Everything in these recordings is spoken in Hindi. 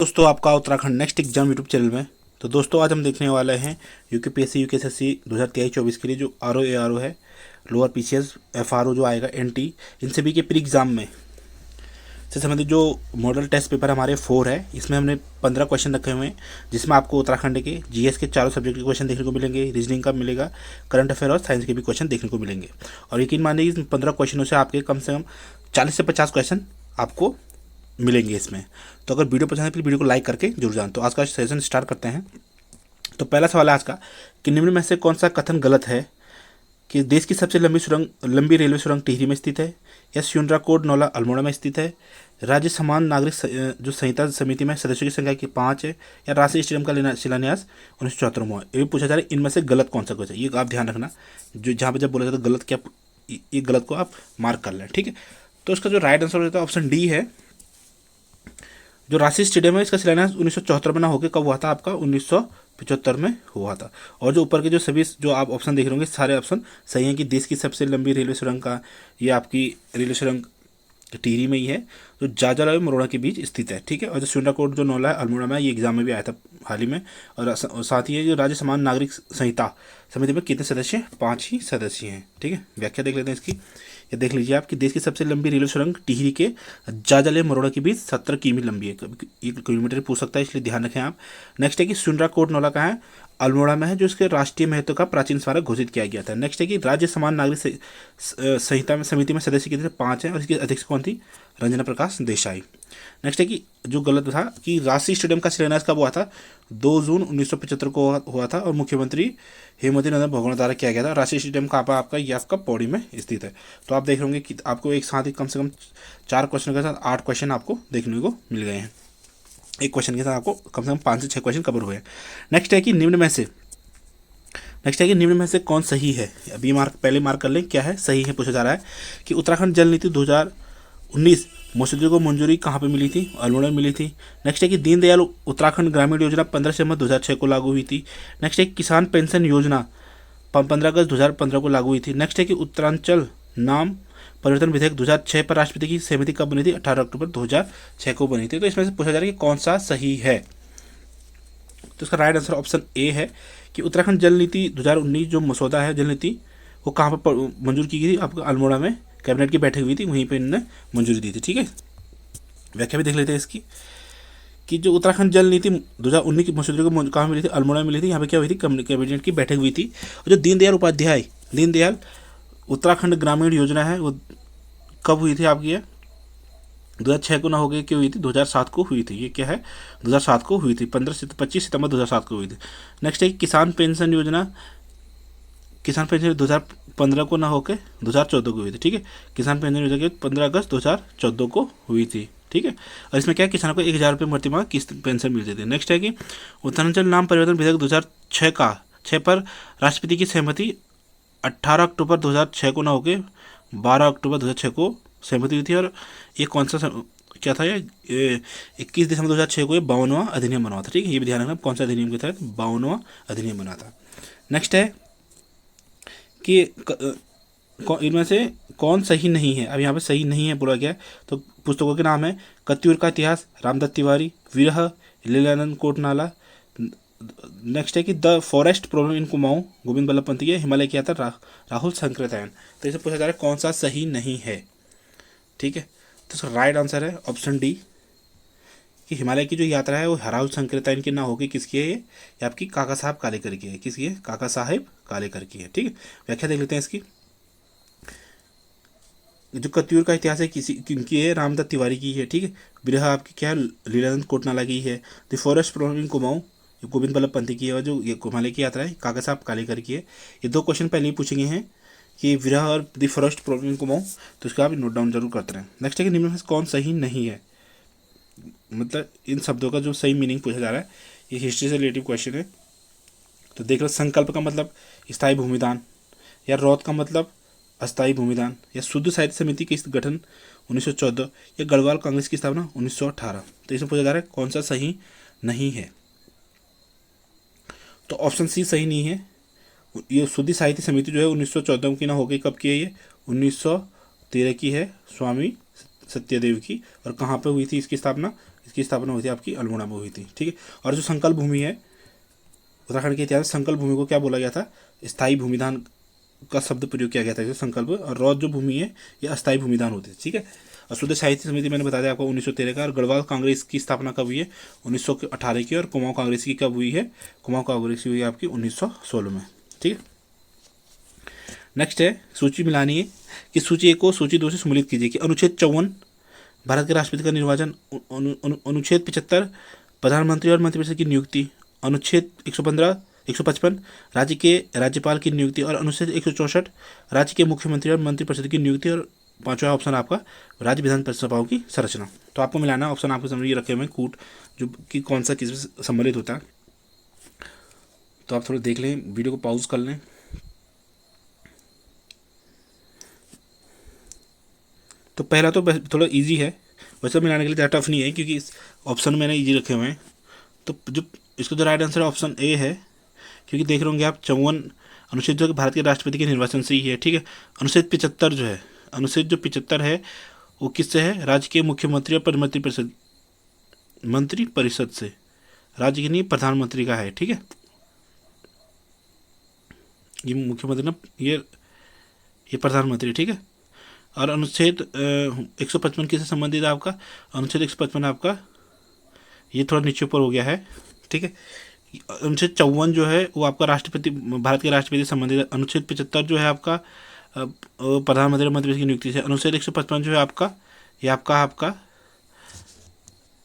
दोस्तों आपका Uttarakhand next exam YouTube channel में। तो दोस्तों आज हम देखने वाले हैं यूकेपीएससी यूकेएसएससी 2023-24 के लिए जो आरओ एआरओ है, लोअर पीसीएस एफआरओ जो आएगा एनटी, इन सभी के प्री एग्जाम में से संबंधित जो मॉडल टेस्ट पेपर हमारे 4 है, इसमें हमने 15 क्वेश्चन रखे हुए हैं, जिसमें आपको उत्तराखंड के जीएस के चारों सब्जेक्ट के क्वेश्चन देखने को मिलेंगे, रीजनिंग का मिलेगा, करंट अफेयर और साइंस के भी क्वेश्चन देखने को मिलेंगे। और यकीन मानिए इन 15 क्वेश्चनों से आपके कम से कम 40 से 50 क्वेश्चन आपको मिलेंगे इसमें। तो अगर वीडियो पसंद है फिर वीडियो को लाइक करके जुड़ जाएं। तो आज का सेशन स्टार्ट करते हैं। तो पहला सवाल है आज का कि निम्न में से कौन सा कथन गलत है कि देश की सबसे लंबी रेलवे सुरंग टिहरी में स्थित है, या स्यूनराकोट नौला अल्मोड़ा में स्थित है, राज्य समान नागरिक जो संहिता समिति में सदस्यों की संख्या की 5 है, या राष्ट्रीय स्टेडियम का शिलान्यास 1974 में हुआ। ये भी पूछा जा रहा है इनमें से गलत कौन सा क्वेश्चन, ये आप ध्यान रखना। जो जहाँ पर जब बोला जाता है गलत क्या, ये गलत को आप मार्क कर लें, ठीक है। तो इसका जो राइट आंसर होता है ऑप्शन डी है। जो रांची स्टेडियम है इसका शिलान्यास 1974 में ना होकर कब हुआ था, आपका 1975 में हुआ था। और जो ऊपर के जो सभी जो आप ऑप्शन देख रहे होंगे सारे ऑप्शन सही हैं कि देश की सबसे लंबी रेलवे सुरंग का ये आपकी रेलवे सुरंग टिहरी में ही है, जो जाजरौली और मरोड़ा के बीच स्थित है, ठीक है। और जो स्यूनराकोट जो नौला है अल्मोड़ा में, ये एग्जाम में भी आया था हाल ही में। और साथ ही जो राज्य समान नागरिक संहिता समिति में कितने सदस्य हैं, 5 ही सदस्य हैं, ठीक है। व्याख्या देख लेते हैं इसकी। ये देख लीजिए आप कि देश की सबसे लंबी रेलवे सुरंग टिहरी के जाजरौली मरोड़ा के बीच 17 किमी लंबी है। 1 किलोमीटर पूछ सकता है, इसलिए ध्यान रखें आप। नेक्स्ट है कि स्यूनराकोट नौला कहाँ है, अल्मोड़ा में है, जो इसके राष्ट्रीय महत्व का प्राचीन स्मारक घोषित किया गया था। नेक्स्ट है कि राज्य समान नागरिक संहिता में समिति में सदस्य कितने, 5 हैं, और इसकी अध्यक्ष कौन थी, रंजना प्रकाश देसाई। नेक्स्ट है कि जो गलत था कि राष्ट्रीय स्टेडियम का शिलान्यास कब हुआ था, 2 जून 1975 को हुआ था, और मुख्यमंत्री हेमवती नंदन भगोड़ा द्वारा किया गया था। राष्ट्रीय स्टेडियम का आपका ये आपका पौड़ी में स्थित है। तो आप देख रहे होंगे कि आपको एक साथ ही कम से कम 4 क्वेश्चन के साथ 8 क्वेश्चन आपको देखने को मिल गए हैं। एक क्वेश्चन के साथ आपको कम से कम 5 से 6 क्वेश्चन कवर हुए हैं। नेक्स्ट है कि निम्न में से कौन सही है। अभी पहले मार्क कर लें क्या है सही है। पूछा जा रहा है कि उत्तराखंड जल नीति 2019 मसौदे को मंजूरी कहाँ पे मिली थी, अल्मोड़ा में मिली थी। नेक्स्ट है कि दीनदयाल उत्तराखंड ग्रामीण योजना 15 सितंबर 2006 को लागू हुई थी। नेक्स्ट है किसान पेंशन योजना 15 अगस्त 2015 को लागू हुई थी। नेक्स्ट है कि उत्तरांचल नाम परिवर्तन विधेयक 2006 पर राष्ट्रपति की सहमति कब बनी थी, 18 अक्टूबर 2006 को बनी थी। तो इसमें से पूछा जा रहा है कि कौन सा सही है। तो इसका राइट आंसर ऑप्शन ए है कि उत्तराखंड जल नीति 2019 जो मसौदा है जल नीति, वो कहाँ पर मंजूर की गई थी, आपको अल्मोड़ा में कैबिनेट की बैठक हुई थी, वहीं पे इन्होंने मंजूरी दी थी, ठीक है। व्याख्या भी देख लेते हैं इसकी कि जो उत्तराखंड जल नीति 2019 की मसौदे को कहाँ मिली थी, अल्मोड़ा में मिली थी। यहाँ पे क्या हुई थी, कैबिनेट की बैठक हुई थी। और जो दीनदयाल उत्तराखंड ग्रामीण योजना है वो कब हुई थी आपकी, ये 2006 को ना हो गई, क्यों हुई थी, 2007 को हुई थी। ये क्या है, 2007 को हुई थी, 25 सितंबर 2007 को हुई थी। नेक्स्ट है किसान पेंशन योजना 2015 को ना होकर 2014 को हुई थी, ठीक है। किसान पेंशन योजना 15 अगस्त 2014 को हुई थी, ठीक है। और इसमें क्या है, किसानों को 1000 रुपये प्रति माह किस्त पेंशन मिलती थी। नेक्स्ट है कि उत्तरांचल नाम परिवर्तन विधेयक 2006 पर राष्ट्रपति की सहमति 18 अक्टूबर 2006 को ना होकर 12 अक्टूबर 2006 को सहमति हुई थी। और ये कौन सा क्या था, ये 21 दिसंबर 2006 को ये 52वां अधिनियम बना था, ठीक है। ये भी ध्यान रखना कौन सा अधिनियम के तहत 52वां अधिनियम बना था। नेक्स्ट है कि इनमें से कौन सही नहीं है। अब यहाँ पे सही नहीं है बोला गया है। तो पुस्तकों के नाम है कत्यूर का इतिहास रामदत्त तिवारी, विरह लीलानंद कोटनाला। नेक्स्ट है कि the forest problem in Kumaon Govind Ballabh Pant की, हिमालय की यात्रा राहुल शंकरतैन। तो इसे पूछा जा रहा है कौन सा सही नहीं है, ठीक है। तो इसका राइट आंसर है ऑप्शन डी कि हिमालय की जो यात्रा है वो राहुल शंकरतैन की ना होगी, किसकी है ये आपकी काका साहब कालेकर की है। किसकी है, काका साहेब कालेकर की है, ठीक है। व्याख्या देख लेते हैं इसकी। जो कत्यूर का इतिहास है किनकी है, रामदत्त तिवारी की है, ठीक है। विरह आपकी क्या है, लीलानंद कोटनाला की है। The forest problem in Kumaon Govind Ballabh Pant की है। और जो ये हिमालय की यात्रा है काका साहब कालेकर की है। ये 2 क्वेश्चन पहले ही पूछे गए हैं कि विरह और the forest problem in Kumaon, तो इसका आप नोट डाउन जरूर करते रहें। नेक्स्ट है कि निम्न में कौन सही नहीं है, मतलब इन शब्दों का जो सही मीनिंग पूछा जा रहा है। ये हिस्ट्री से रिलेटिव क्वेश्चन है। तो देख लो, संकल्प का मतलब स्थायी भूमिदान, या रौत का मतलब अस्थायी भूमिदान, या शुद्ध साहित्य समिति की गठन 1914, या गढ़वाल कांग्रेस की स्थापना 1918। तो इसमें पूछा जा रहा है कौन सा सही नहीं है। तो ऑप्शन सी सही नहीं है। ये शुद्ध साहित्य समिति जो है 1914 की ना हो गई, कब की है ये, 1913 की है, स्वामी सत्यदेव की। और कहाँ पे हुई थी इसकी स्थापना, इसकी स्थापना हुई थी आपकी अल्मोड़ा में हुई थी, ठीक है। और जो संकल्प भूमि है उत्तराखंड के इतिहास में, संकल्प भूमि को क्या बोला गया था, स्थायी भूमिदान का शब्द प्रयोग किया गया था, संकल्प। और रौद जो भूमि है ये अस्थायी भूमिदान होती है, ठीक है। और शुद्ध साहित्य समिति मैंने बता दिया आपको 1913 का। और गढ़वाल कांग्रेस की स्थापना कब हुई है, 1918 की। और कुमाऊं कांग्रेस की कब हुई है, कुमाऊं कांग्रेस की हुई है आपकी 1916 में, ठीक है। नेक्स्ट है सूची मिलानी है कि सूची 1 को सूची 2 से सम्मिलित कीजिए कि अनुच्छेद 54 भारत के राष्ट्रपति का निर्वाचन, अनुच्छेद 75 प्रधानमंत्री और मंत्रिपरिषद की नियुक्ति, अनुच्छेद 155 राज्य के राज्यपाल की नियुक्ति, और अनुच्छेद 164 राज्य के मुख्यमंत्री और मंत्रिपरिषद की नियुक्ति। और पांचवा ऑप्शन आपका राज्य विधान सभाओं की संरचना। तो आपको मिलाना ऑप्शन आपके सामने ये रखे हुए हैं कूट, जो कि कौन सा किस सम्मिलित होता है। तो आप थोड़ा देख लें, वीडियो को पॉज कर लें। तो पहला तो थोड़ा इजी है, वैसे मिलाने के लिए ज़्यादा टफ नहीं है क्योंकि इस ऑप्शन मैंने इजी रखे हुए हैं। तो जो इसका जो राइट आंसर है ऑप्शन ए है, क्योंकि देख रहे होंगे आप 54 अनुच्छेद जो भारत के राष्ट्रपति के निर्वाचन से ही है, ठीक है। अनुच्छेद 75 जो है, अनुच्छेद जो 75 है वो किससे है, राज्य के मुख्यमंत्री और मंत्री परिषद से, राज्य की नहीं प्रधानमंत्री का है, ठीक है। ये मुख्यमंत्री ना, ये प्रधानमंत्री, ठीक है। और अनुच्छेद 155 किससे संबंधित है आपका, अनुच्छेद 155 आपका ये थोड़ा नीचे ऊपर हो गया है, ठीक है। अनुच्छेद 54 जो है वो आपका राष्ट्रपति, भारत के राष्ट्रपति से संबंधित है। अनुच्छेद 75 जो है आपका प्रधानमंत्री और मंत्रिपरिषद की नियुक्ति से। अनुच्छेद 155 जो है आपका ये आपका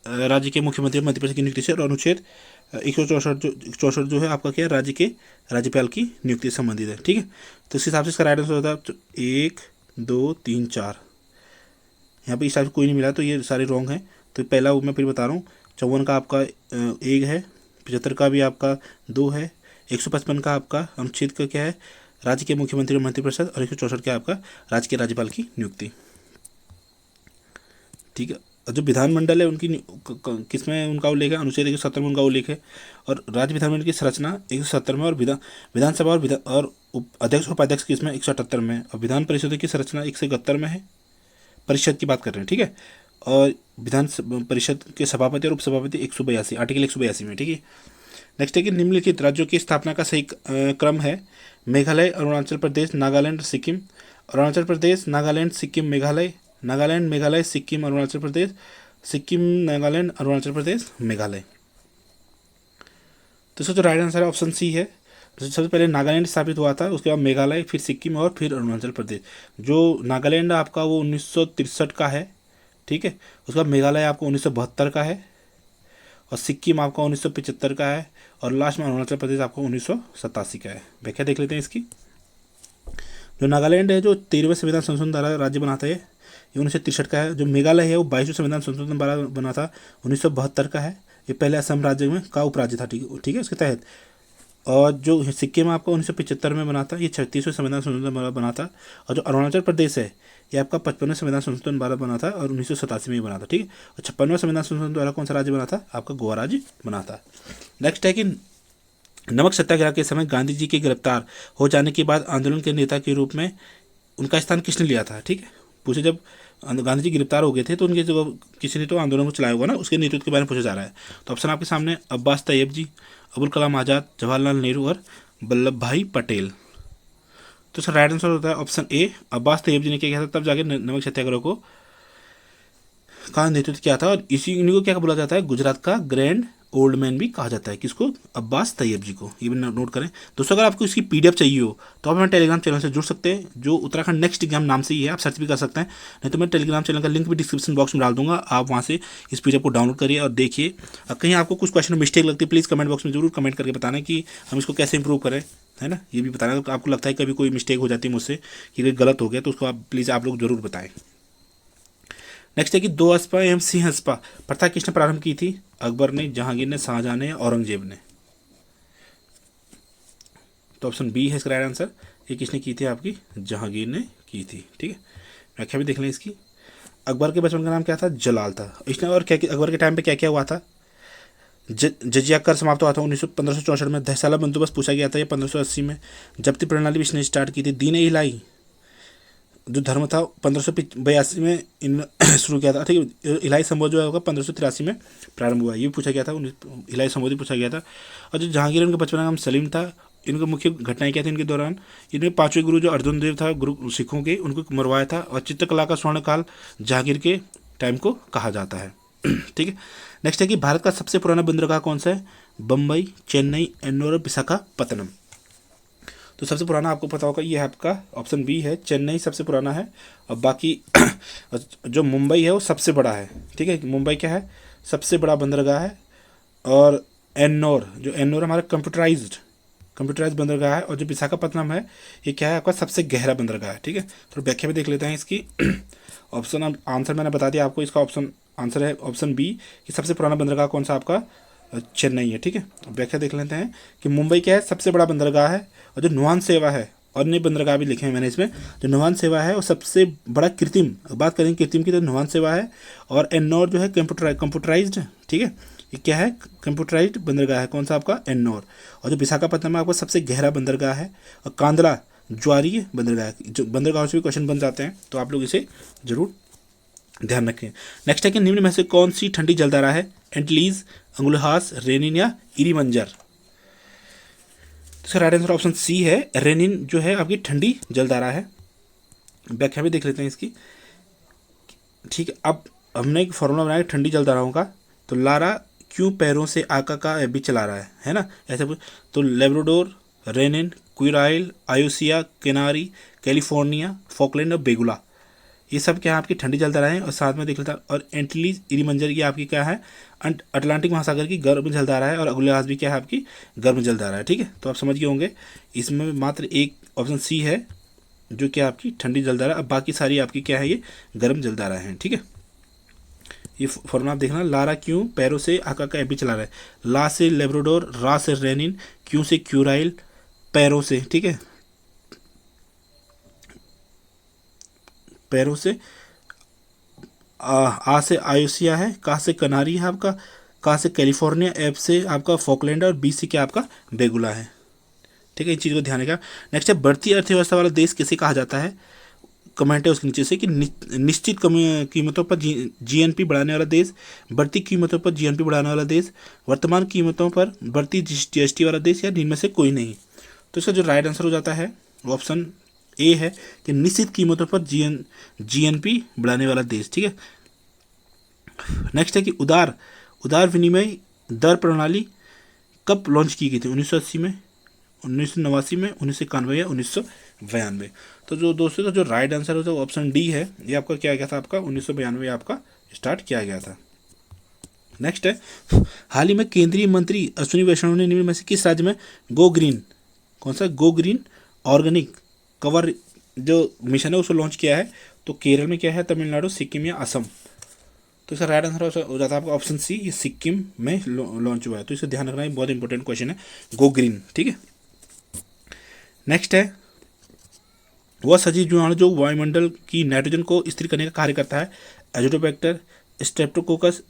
राज्य के मुख्यमंत्री और मंत्रिपरिषद की नियुक्ति से। और अनुच्छेद 164 जो है आपका क्या है, राज्य के राज्यपाल की नियुक्ति से संबंधित है, ठीक है। तो इस हिसाब से इसका राइट आंसर होता है 1 2 3 4। यहाँ पे इस टाइप कोई नहीं मिला तो ये सारे रॉन्ग हैं। तो पहला वो मैं फिर बता रहा हूँ, 54 का आपका 1 है, 75 का भी आपका 2 है, 155 का आपका अनुच्छेद का क्या है, राज्य के मुख्यमंत्री और मंत्रिपरिषद, और 164 का आपका राज्य के राज्यपाल की नियुक्ति, ठीक है। जो विधानमंडल है उनकी किसमें उनका उल्लेख है, अनुच्छेद 170 में उनका उल्लेख है। और राज्य विधानमंडल की संरचना 170 में, और विधानसभा और अध्यक्ष और उपाध्यक्ष किसमें 178 में, और विधान परिषद की संरचना 171 में है, परिषद की बात कर रहे हैं, ठीक है। और विधान परिषद के सभापति और उपसभापति 182 आर्टिकल 182 में, ठीक है। नेक्स्ट है कि निम्नलिखित राज्यों की स्थापना का सही क्रम है, मेघालय, अरुणाचल प्रदेश, नागालैंड, सिक्किम। अरुणाचल प्रदेश, नागालैंड, सिक्किम, मेघालय, नागालैंड, मेघालय, सिक्किम, अरुणाचल प्रदेश, सिक्किम, नागालैंड, अरुणाचल प्रदेश, मेघालय। तो इसका जो राइट आंसर है ऑप्शन सी है। तो सबसे पहले नागालैंड स्थापित हुआ था, उसके बाद मेघालय, फिर सिक्किम और फिर अरुणाचल प्रदेश। जो नागालैंड आपका वो 1963 का है, ठीक है। उसका मेघालय आपका 1972 का है, और सिक्किम आपका 1975 का है, और लास्ट में अरुणाचल प्रदेश आपका 1987 का है। व्याख्या देख लेते हैं इसकी। जो नागालैंड है जो 13वें संविधान संशोधन द्वारा राज्य बनाता है, ये 1963 का है। जो मेघालय है वो 22वें संविधान संशोधन द्वारा बना था, 1972 का है। ये पहले असम राज्य में का उपराज्य था, ठीक है, इसके तहत। और जो सिक्किम आपका 1975 में बना था, ये 36वें संविधान संशोधन द्वारा बना था। और जो अरुणाचल प्रदेश है ये आपका 55वें संविधान संशोधन द्वारा बना था, और 1987 में बना था, ठीक है। और 56वें संविधान संशोधन द्वारा कौन सा राज्य बना था, आपका गोवा राज्य बना था। नेक्स्ट है कि नमक सत्याग्रह के समय गांधी जी के गिरफ्तार हो जाने के बाद आंदोलन के नेता के रूप में उनका स्थान किसने लिया था, ठीक है। पूछे जब गांधी जी गिरफ्तार हो गए थे तो उनके जो किसी ने तो आंदोलन को चलाया होगा ना, उसके नेतृत्व के बारे में पूछा जा रहा है। तो ऑप्शन आपके सामने अब्बास तैयब जी, अबुल कलाम आज़ाद, जवाहरलाल नेहरू और वल्लभ भाई पटेल। तो इसका राइट आंसर होता है ऑप्शन ए, अब्बास तैयब जी ने क्या किया था, तब जाके नमक सत्याग्रह को का नेतृत्व किया था। और इन्हीं को क्या बोला जाता है, गुजरात का ग्रैंड ओल्ड मैन भी कहा जाता है, किसको, अब्बास तैयब जी को। ये भी नोट करें दोस्तों। अगर आपको इसकी पीडीएफ चाहिए हो तो आप हमारे टेलीग्राम चैनल से जुड़ सकते हैं, जो उत्तराखंड नेक्स्ट एग्जाम नाम से ही है, आप सर्च भी कर सकते हैं। नहीं तो मैं टेलीग्राम चैनल का लिंक भी डिस्क्रिप्शन बॉक्स में डाल दूंगा, आप वहाँ से इस पीडीएफ को डाउनलोड करिए और देखिए। अब कहीं आपको कुछ क्वेश्चन में मिस्टेक लगती है, प्लीज़ कमेंट बॉक्स में जरूर कमेंट करके बताना कि हम इसको कैसे इंप्रूव करें, है ना। ये भी बताना आपको लगता है कभी कोई मिस्टेक हो जाती है मुझसे कि कोई गलत हो गया, तो उसको आप प्लीज़ आप लोग जरूर बताएं। नेक्स्ट है कि 2 अस्पा एवं सिंह अस्पा प्रथा किसने प्रारंभ की थी, अकबर ने, जहांगीर ने, शाहजहां ने, औरंगजेब ने। तो ऑप्शन बी है इसका राइट आंसर। ये किसने की थी, आपकी जहांगीर ने की थी, ठीक है। व्याख्या भी देख लें इसकी। अकबर के बचपन का नाम क्या था, जलाल था। इसने और क्या अकबर के टाइम पे क्या क्या हुआ था, जजिया कर समाप्त हुआ था 1564 में। धैसाला बंदोबस्त पूछा गया था ये 1580 में। जब्ती प्रणाली भी इसने स्टार्ट की थी। दीन इलाही जो धर्म था 1582 में इन शुरू किया था, ठीक है। इलाही संभव जो है होगा 1583 में प्रारंभ हुआ, ये भी पूछा गया था, इलाही संबोधि पूछा गया था। और जो जहांगीर उनका बचपन का नाम सलीम था, इनकी मुख्य घटनाएं क्या थी इनके दौरान, इनमें पांचवें गुरु जो अर्जुन देव था गुरु सिखों के, उनको मरवाया था। और चित्रकला का स्वर्णकाल जहांगीर के टाइम को कहा जाता है। ठीक है। नेक्स्ट है कि भारत का सबसे पुराना बंदरगाह कौन सा है, बम्बई, चेन्नई, एन्नोर, विशाखापत्तनम। तो सबसे पुराना आपको पता होगा, ये है आपका ऑप्शन बी है, चेन्नई सबसे पुराना है। और बाकी जो मुंबई है वो सबसे बड़ा है, ठीक है। मुंबई क्या है, सबसे बड़ा बंदरगाह है। और एन्नोर, जो एन्नोर हमारा कंप्यूटराइज्ड बंदरगाह है। और जो विशाखापत्तनम है ये क्या है, आपका सबसे गहरा बंदरगाह है, ठीक है। तो व्याख्या भी देख लेते हैं इसकी। ऑप्शन आंसर मैंने बता दिया आपको, इसका ऑप्शन आंसर है ऑप्शन बी कि सबसे पुराना बंदरगाह कौन सा आपका चेन्नई है, ठीक है। व्याख्या देख लेते हैं कि मुंबई क्या है, सबसे बड़ा बंदरगाह है। और जो नुआन सेवा है, और अन्य बंदरगाह भी लिखे हैं मैंने इसमें, जो नुआन सेवा है वो सबसे बड़ा कृत्रिम, बात करेंगे कृत्रिम की तो नुआन सेवा है। और एन्नोर जो है कंप्यूटराइज्ड, ठीक है, ये क्या है, कंप्यूटराइज्ड बंदरगाह है, कौन सा आपका एन्नोर। और जो विशाखापत्तनम आपका सबसे गहरा बंदरगाह है। और कांदला ज्वारीय बंदरगाह, जो बंदरगाहों से भी क्वेश्चन बन जाते हैं, तो आप लोग इसे जरूर ध्यान रखें। नेक्स्ट है कि निम्न में से कौन सी ठंडी जलधारा है, एंटलीज, अंगुलहास, रेनिन या इरीमंजर। इसका राइट आंसर ऑप्शन सी है, रेनिन जो है आपकी ठंडी जलधारा है। व्याख्या भी देख लेते हैं इसकी, ठीक है। अब हमने एक फॉर्मूला बनाया ठंडी जलधाराओं का, तो लारा क्यों पैरों से आका का भी चला रहा है ना, ऐसे तो लेब्राडोर, रेनिन, Kuril, Oyashio, Canary, California, Falkland और बेगुला, ये सब क्या है आपकी ठंडी जलधारा है। और साथ में देख लेता है, और एंटीलीज इरीमंजर की आपकी क्या है, अटलांटिक महासागर की गर्म जलधारा है। और अगुलहास भी क्या है आपकी गर्म जलधारा है, ठीक है। तो आप समझ गए होंगे, इसमें मात्र एक ऑप्शन सी है जो क्या आपकी ठंडी जलधारा, अब बाकी सारी आपकी क्या है, ये गर्म जलधारा है, ठीक है। ये फॉर्मूला आप देखना, लारा क्यों पैरों से आका का भी चला रहा है, ला से लेब्राडोर, रा से रेनिन, क्यों से क्यूराइल, पैरों से, ठीक है, पैरों से, आ से आयोसिया है, का से कनारी है आपका, का से कैलिफोर्निया, एफ से आपका फॉकलैंड और बी से क्या आपका बेगुला है, ठीक है। इन चीज़ को ध्यान रखा। नेक्स्ट है, बढ़ती अर्थव्यवस्था वाला देश किसे कहा जाता है। कमेंट है उसके नीचे से कि निश्चित कीमतों पर जीएनपी बढ़ाने वाला देश, बढ़ती कीमतों पर जीएनपी बढ़ाने वाला देश, वर्तमान कीमतों पर बढ़ती जीएसटी वाला देश, या इनमें से कोई नहीं। तो इसका जो राइट आंसर हो जाता है वो ऑप्शन ए है कि निश्चित कीमतों पर जीएनपी बढ़ाने वाला देश, ठीक है। नेक्स्ट है कि उदार विनिमय दर प्रणाली कब लॉन्च की गई थी, 1980 में, 1989 में, 1991 या 1992। तो जो दोस्तों, तो जो राइट आंसर होता है ऑप्शन डी है, ये आपका क्या गया था, आपका 1992 आपका स्टार्ट किया गया था। नेक्स्ट है, हाल ही में केंद्रीय मंत्री अश्विनी वैष्णव ने निम्न में से किस राज्य में गो ग्रीन, कौन सा, गो ग्रीन ऑर्गेनिक कवर जो मिशन है उसको लॉन्च किया है। तो केरल में क्या है, तमिलनाडु, सिक्किम या असम। तो इसका राइट आंसर हो जाता है आपका ऑप्शन सी, ये सिक्किम में लॉन्च हुआ है। तो इसे ध्यान रखना, बहुत इंपॉर्टेंट क्वेश्चन है, गो ग्रीन, ठीक है। नेक्स्ट है, वह सजीव जीवाणु जो वायुमंडल की नाइट्रोजन को स्थिर करने का कार्य करता है, एजिटोबैक्टर, स्ट्रेप्टोकोकस,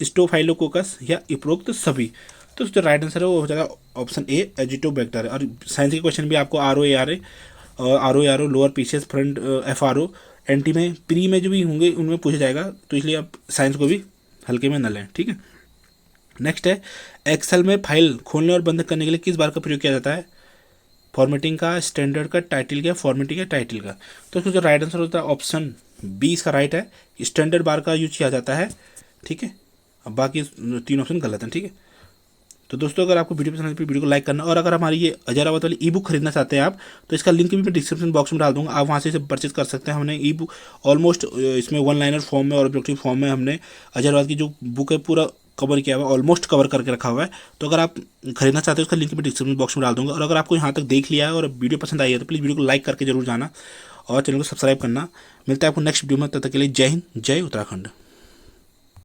स्टोफाइलोकोकस या उपरोक्त सभी। तो जो राइट आंसर है वो हो जाएगा ऑप्शन ए, एजिटोबैक्टर। और साइंस के क्वेश्चन भी आपको R O A lower PCS front FRO NT में प्री में जो भी होंगे उनमें पूछा जाएगा, तो इसलिए आप साइंस को भी हल्के में न लें, ठीक है। नेक्स्ट है, एक्सेल में फाइल खोलने और बंद करने के लिए किस बार का प्रयोग किया जाता है, फॉर्मेटिंग का, स्टैंडर्ड का, टाइटल का, फॉर्मेटिंग या टाइटल का। तो इसका जो राइट आंसर होता है ऑप्शन बी इसका राइट है, स्टैंडर्ड बार का यूज किया जाता है, ठीक है। अब बाकी 3 ऑप्शन गलत हैं, ठीक है। तो दोस्तों, अगर आपको वीडियो पसंद है तो वीडियो को लाइक करना, और अगर हमारी ये अजय रावत वाली ई बुक खरीदना चाहते हैं आप, तो इसका लिंक भी मैं डिस्क्रिप्शन बॉक्स में डाल दूंगा, आप वहाँ से इसे परचेज कर सकते हैं। हमने ई बुक ऑलमोस्ट इसमें 1 लाइनर फॉर्म में और ऑब्जेक्टिव फॉर्म में हमने अजय रावत की जो बुक है पूरा कवर किया हुआ है, ऑलमोस्ट कवर करके रखा हुआ है। तो अगर आप खरीदना चाहते हो उसका लिंक मैं डिस्क्रिप्शन बॉक्स में डाल दूंगा। और अगर आपको यहाँ तक देख लिया है और वीडियो पसंद आई है तो प्लीज़ वीडियो को लाइक करके जरूर जाना और चैनल को सब्सक्राइब करना। मिलता है आपको नेक्स्ट वीडियो में, तब तक के लिए जय हिंद, जय उत्तराखंड।